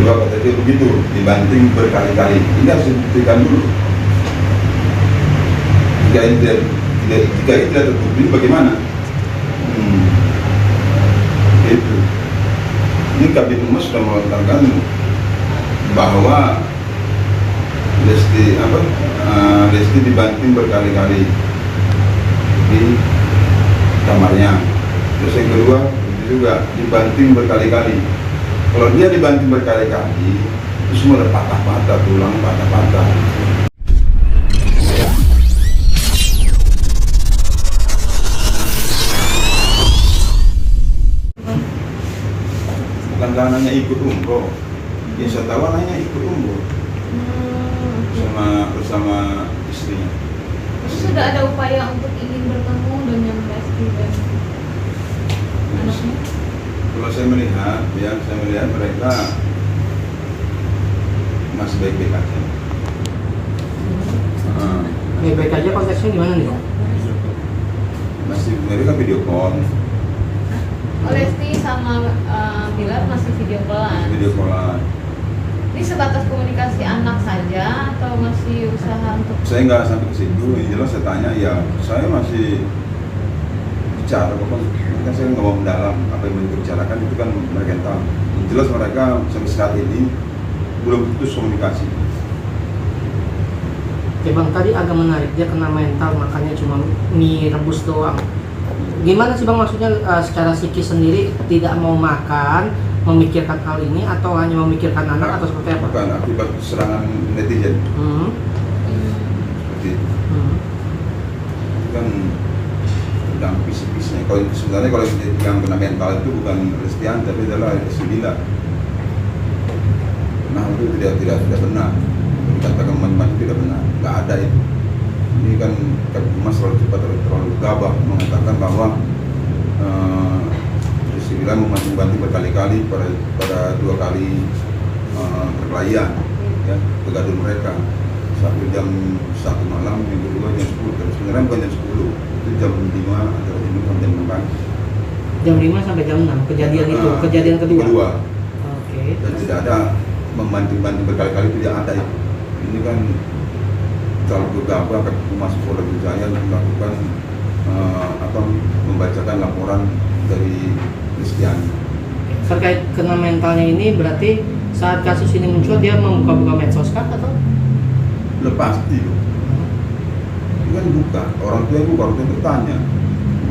kedua kata dia begitu, dibanting berkali-kali. Ini harus dibuktikan dulu. Jika ini tidak terbukti, bagaimana? Itu. Ini Kabid Humas sudah melontarkan bahwa Lesti dibanting berkali-kali di kamarnya. Terus yang kedua itu juga dibanting berkali-kali. Kalau dia dibanting berkali-kali, itu semua ada patah-patah, tulang patah-patah. Bukan anaknya ikut umroh, yang saya tahu anaknya ikut umroh bersama istrinya. Sudah ada upaya untuk ingin bertemu dengan Lesti dan anaknya? Kalau saya melihat mereka masih baik-baik aja. Baik-baik aja konteksnya gimana nih? Masih mereka video call. Lesti sama Bilar masih video callan. Video callan. Ini sebatas komunikasi anak saja atau masih usaha untuk? Saya nggak sampai ke situ. Yang jelas saya tanya, ya saya masih bicara, kan saya nggak mau mendalam apa yang mereka bicarakan, itu kan mereka yang tahu. Yang jelas mereka sampai saat ini belum putus komunikasi. Oke bang, tadi agak menarik, dia kena mental makanya cuma mie rebus doang. Gimana sih bang maksudnya secara psikis sendiri tidak mau makan, memikirkan hal ini atau hanya memikirkan anak atau seperti apa? Bukan, akibat serangan netizen. Seperti itu. Itu kan tentang psikisnya. Sebenarnya kalau yang kena mental itu bukan Lestian, tapi adalah Bilar. Nah itu tidak benar. Dikatakan teman-teman itu tidak benar, nggak ada itu. Ini kan Kabid Humas terlalu gabah mengatakan bahwa Bilar membantu berkali-kali pada 2 kali perkelahian, ya, kegaduhan mereka. Satu jam 1 malam, yang kedua jam 10. Dan sebenarnya bukan jam 10, itu jam 5 antara jam 5 sampai jam 6 pagi. Jam 5 sampai jam 6 kejadian itu, kejadian kedua. Oke. Dan tidak ada membanting-banting berkali-kali, tidak ada itu. Ini kan terlalu gegabah. Kabid Humas Polda Metro Jaya melakukan membacakan laporan dari Lestian. Terkait kena mentalnya ini berarti saat kasus ini muncul dia membuka-buka medsos kah atau? Pasti loh. Itu kan buka, orang tua itu tanya.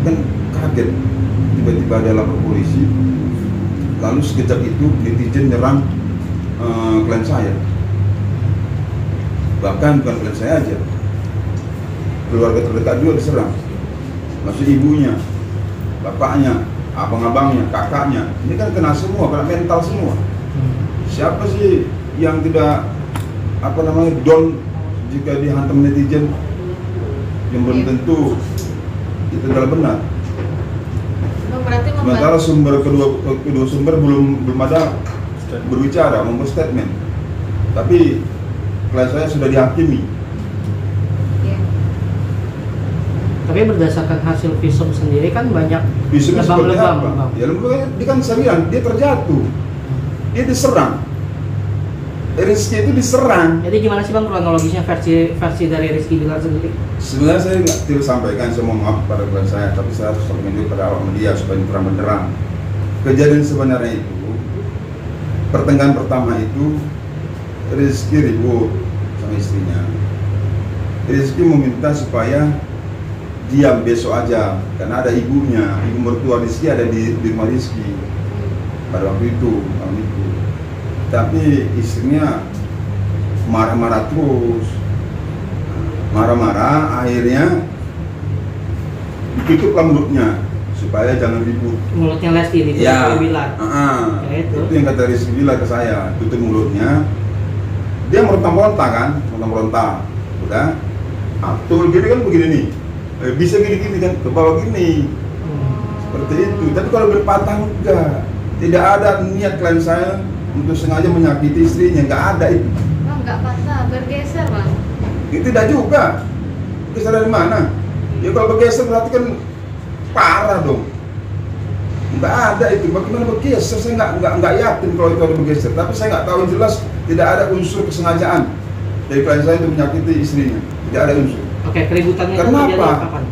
Kan kaget, tiba-tiba ada lapor polisi. Lalu sekejap itu netizen nyerang klien saya. Bahkan bukan klien saya aja, keluarga terdekat juga diserang. Maksud ibunya, bapaknya, abang-abangnya, kakaknya. Ini kan kena semua, kena mental semua. Siapa sih yang tidak down jika dihantam netizen? Yang belum tentu itu adalah benar. Berarti Sementara kedua sumber belum ada berbicara, membuat statement. Tapi klien saya sudah dihakimi. Tapi berdasarkan hasil visum sendiri kan banyak lebam-lebam. Ya lebam, dia kan saya bilang, dia terjatuh, dia diserang. Rizky itu diserang. Jadi gimana sih bang kronologisnya versi dari Rizky Bilar sendiri? Sebenarnya saya tidak sampaikan, saya mohon maaf pada klien saya, tapi saya harus sampaikan juga pada awak media supaya terang benderang. Kejadian sebenarnya itu, pertengahan pertama itu Rizky ribut sama istrinya. Rizky meminta supaya diam besok aja, karena ada ibunya, ibu mertua Rizky ada di rumah Rizky pada waktu itu, tahun itu. Tapi istrinya marah-marah terus, marah-marah, akhirnya ditutuplah mulutnya supaya jangan ribut. Mulutnya Lesti di Bilar. Itu yang kata Rizky Bilar ke saya, tutup mulutnya. Dia meronta-meronta kan, meronta-meronta, udah. Tuh gini kan begini nih. Bisa gini-gini kan, ke bawah gini. Seperti itu. Tapi kalau berpatah enggak. Tidak ada niat klien saya untuk sengaja menyakiti istrinya, enggak ada itu. Bang, enggak patah, bergeser bang. Itu tidak juga. Bergeser dari mana? Ya kalau bergeser berarti kan parah dong. Nggak ada itu. Bagaimana bergeser? Saya nggak yakin kalau itu ada bergeser. Tapi saya nggak tahu, yang jelas tidak ada unsur kesengajaan dari klien saya itu menyakiti istrinya. Tidak ada unsur. Oke, keributannya itu Kenapa? terjadi kapan?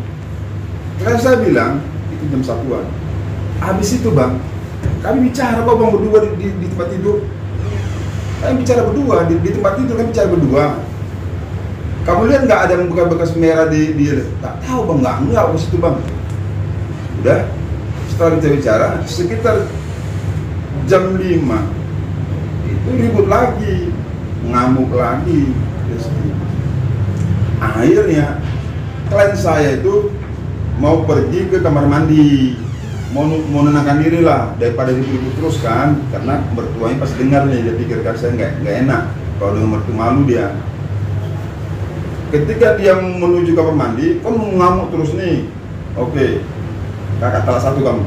Klien saya bilang itu jam 1-an. Habis itu bang, kami bicara kok bang berdua di tempat tidur. Kami bicara berdua di tempat tidur, kami bicara berdua. Kamu lihat nggak ada bekas merah di tak tahu bang, nggak ke situ bang. Udah, setelah kita bicara sekitar jam 5 itu ribut lagi, ngamuk lagi. Akhirnya klien saya itu mau pergi ke kamar mandi, mau menenangkan diri lah daripada ribut terus kan, karena mertuanya pas dengar nih dia pikirkan saya nggak enak kalau dengan mertua, malu dia. Ketika dia menuju kamar mandi, kan ngamuk terus nih. Oke, kakak salah satu kamu.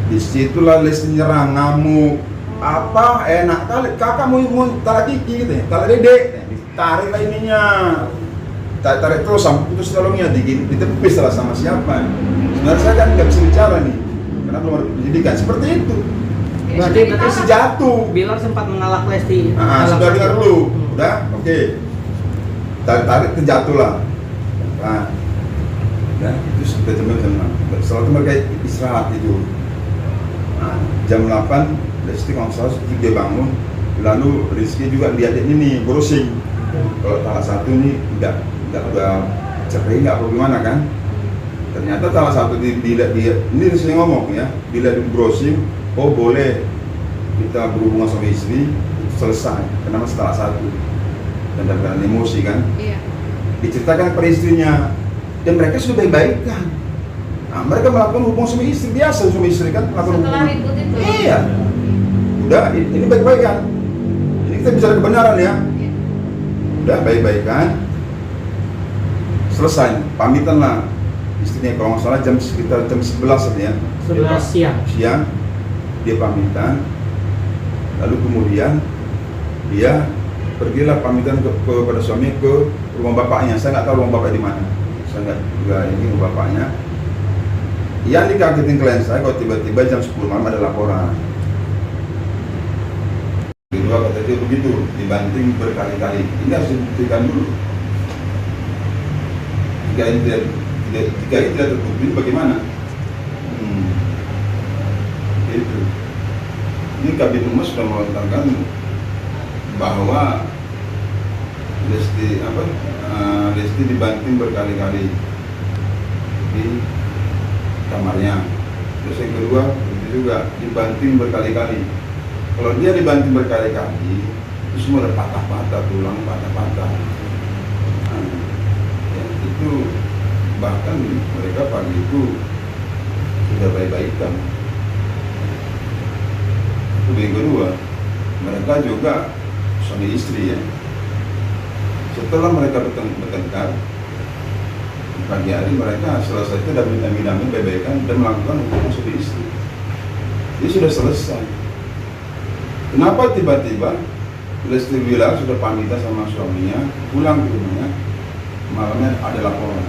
Disitulah Lesti nyerang, ngamuk. Apa enak kali kakak mau tarik gigi gitu ya, tarik dedek, ditarik lah ininya. Tarik terus sampai putus tolongnya, ditepis lah sama siapa. Sebenarnya saya kan nggak bisa bicara nih, karena belum ada pendidikan seperti itu. Berarti Jatuh. Bilar sempat mengalak Lesti. Sudah dengar dulu, udah, oke. Tarik terjatuh lah. Nah, itu sudah teman-teman. Setelah itu mereka istirahat itu. Nah, jam 8 Lesti kalau salah dia bangun, lalu Rizky juga lihat ini browsing. Kalau salah satu ini nggak udah cerai nggak apa gimana kan? Ternyata salah satu dilihat dia ini Rizky ngomong ya, dilihat di browsing, oh boleh kita berhubungan sama istri itu selesai. Kenapa salah satu? Dan dalam emosi kan, diceritakan kepada istrinya dan mereka sudah baik-baikan. Nah, mereka melakukan hubungan sama istri biasa, sama istri kan melakukan Setelah hubungan. ribut itu. Iya, udah ini baik-baikan. Ini kita bicara kebenaran ya. Udah baik-baikan, selesai, pamitan lah istrinya kalau nggak salah sekitar jam 11 ya. 11 siang dia pamitan, lalu kemudian dia pergilah pamitan kepada suami ke rumah bapaknya. Saya nggak tahu rumah bapak di mana. Saya nggak juga ini rumah bapaknya. Yang dikagetin klien saya kalau tiba-tiba jam 10 malam ada laporan. Kedua kata dia begitu, dibanting berkali-kali. Ini harus dibuktikan dulu. Jika ini tidak terbukti bagaimana? Itu. Ini Kabin Humas sudah mengatakan bahwa Lesti dibanting berkali-kali di kamarnya. Terus yang kedua itu juga dibanting berkali-kali. Kalau dia dibanting berkali-kali itu semua ada patah-patah, tulang patah-patah. Nah, ya, itu bahkan mereka pagi itu sudah baik-baikan. Itu yang kedua, mereka juga suami istri ya. Setelah mereka bertengkar di pagi hari, mereka selesai itu dan amin-amin baik-baikan dan melakukan hubungan suami istri. Ini sudah selesai. Kenapa tiba-tiba Lesti bilang sudah pamitan sama suaminya, pulang ke rumahnya, malamnya ada laporan.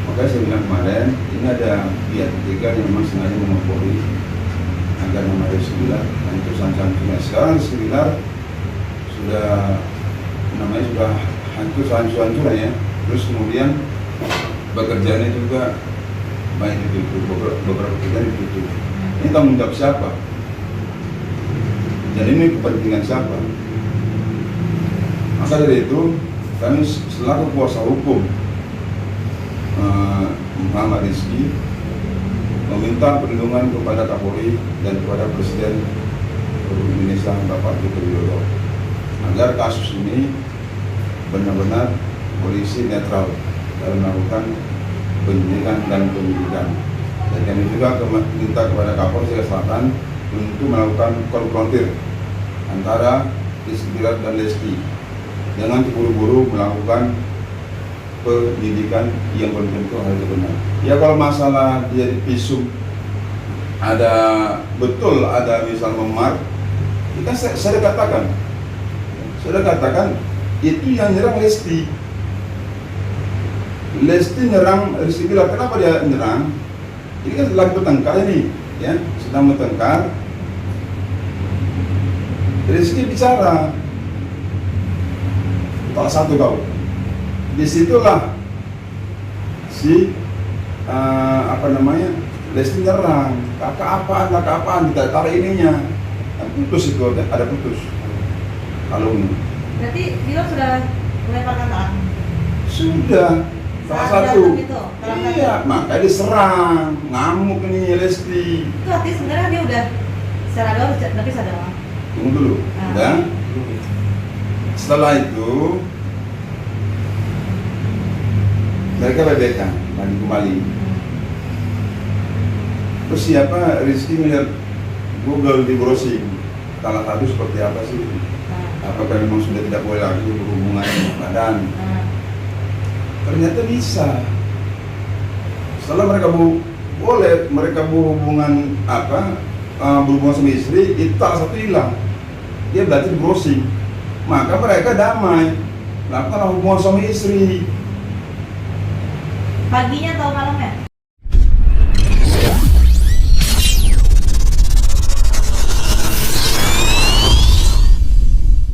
Makanya saya bilang kemarin, ini ada pihak ketiga yang memang sengaja mengompori agar nama Lesti Bilar hancur sanjungnya. Sekarang Lesti Bilar sudah namanya sudah hancur ya. Terus kemudian bekerjanya juga baik ditutup, beberapa pekerjaan ditutup. Ini tanggung jawab siapa? Dan ini kepentingan siapa? Maka dari itu kami selaku kuasa hukum Muhammad Rizky meminta perlindungan kepada Kapolri dan kepada Presiden Republik Indonesia Bapak Joko Widodo agar kasus ini benar-benar polisi netral dalam melakukan penyelidikan dan penyidikan. Dan kami juga minta kepada Kapolri Selatan untuk melakukan konfrontir antara Rizky Bilar dan Lesti. Jangan terburu-buru melakukan penyidikan yang belum tentu hal itu benar. Ya kalau masalah dia dipisum ada betul ada misal memar, kita saya katakan itu yang nyerang Lesti. Lesti nyerang Rizky Bilar. Kenapa dia nyerang? Ini kan lagi bertengkar ini, ya, sedang bertengkar. Rizky bicara, tak satu kau. Disitulah si Lesti nyerang, kakak apaan, kita tarik ininya. Nah, putus itu, ada putus. Kalau ini Berarti Dilo sudah melempar kata? sudah salah Saat satu. berantem itu, salah satu. Iya, makanya diserang, ngamuk ini Lesti. Itu artinya sebenarnya dia udah secara gaul tapi sadar. Tunggu dulu, Ah. ya. Setelah itu mereka bebekan lagi kembali. Terus siapa Rizky melihat Google di browsing salah satu seperti apa sih? Apakah memang sudah tidak boleh lagi berhubungan badan? Ternyata bisa. Setelah mereka berhubungan berhubungan sama istri, itu salah satu hilang. Dia berarti di browsing. Maka mereka damai, lakukan hubungan suami istri. Paginya atau malamnya?